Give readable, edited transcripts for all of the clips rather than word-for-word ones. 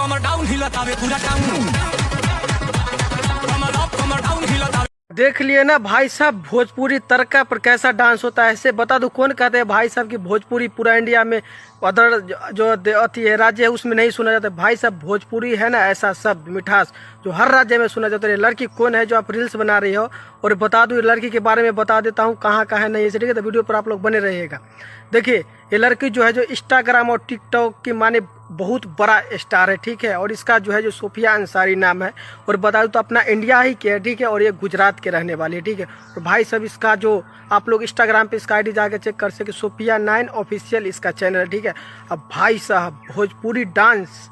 कमर down हिलतावे पूरा town, कमर up कमर down हिलतावे। देख लिए ना भाई साहब भोजपुरी तड़का पर कैसा डांस होता है। ऐसे बता दूं कौन कहते हैं भाई साहब की भोजपुरी पूरा इंडिया में अदर जो अति है राज्य है उसमें नहीं सुना जाता। भाई साहब भोजपुरी है ना ऐसा शब्द मिठास जो हर राज्य में सुना जाता है। लड़की कौन है जो आप रील्स बना रही हो, और बता दूं लड़की के बारे में बता देता हूँ कहाँ कहाँ नहीं है, ठीक है। तो वीडियो पर आप लोग बने रहिएगा। देखिए ये लड़की जो है जो इंस्टाग्राम और टिकटॉक की माने बहुत बड़ा स्टार है, ठीक है। और इसका जो है जो सोफिया अंसारी नाम है, और बता दूं तो अपना इंडिया ही के है, ठीक है। और ये गुजरात के रहने वाली है, ठीक है। और भाई साहब इसका जो आप लोग इंस्टाग्राम पे इसका आईडी जाके चेक कर सके, सोफिया 9 ऑफिशियल इसका चैनल है, ठीक है। अब भाई साहब भोजपुरी डांस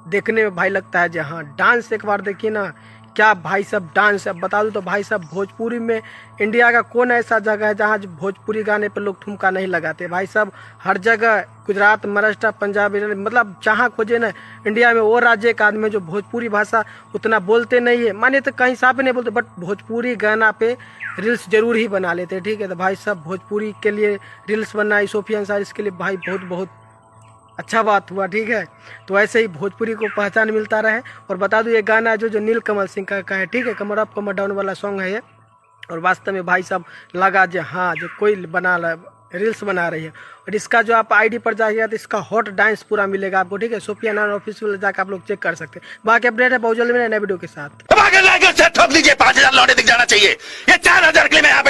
देखने में भाई लगता है जहाँ डांस एक बार देखिए ना क्या भाई साहब डांस है। अब बता दूं तो भाई साहब भोजपुरी में इंडिया का कौन ऐसा जगह है जहाँ भोजपुरी गाने पर लोग ठुमका नहीं लगाते। भाई साहब हर जगह गुजरात, महाराष्ट्र, पंजाब, मतलब जहाँ खोजे ना इंडिया में वो राज्य का आदमी जो भोजपुरी भाषा उतना बोलते नहीं है, माने तो कहीं साफ नहीं बोलते, बट भोजपुरी गाना पे रील्स जरूर ही बना लेते हैं, ठीक है। तो भाई साहब भोजपुरी के लिए रील्स बनाई सोफिया अंसारी, इसके लिए भाई बहुत बहुत अच्छा बात हुआ, ठीक है। तो ऐसे ही भोजपुरी को पहचान मिलता रहे। और बता दूं ये गाना जो नीलकमल सिंह का है, ठीक है। कमर अप कमर डाउन वाला सॉन्ग है ये। और वास्तव में भाई साहब लगा जो हाँ जो कोई रील्स बना रही है। और इसका जो आप आईडी पर जाइएगा तो इसका हॉट डांस पूरा मिलेगा आपको, ठीक है। सोफिया 9 ऑफिशियल जाकर आप लोग चेक कर सकते हैं। बाकी अपडेट है बहुत जल्दी में नए वीडियो के साथ। ठोक दीजिए, 5000 लौटे दिख जाना चाहिए। ये 4000 के लिए मैं यहाँ पे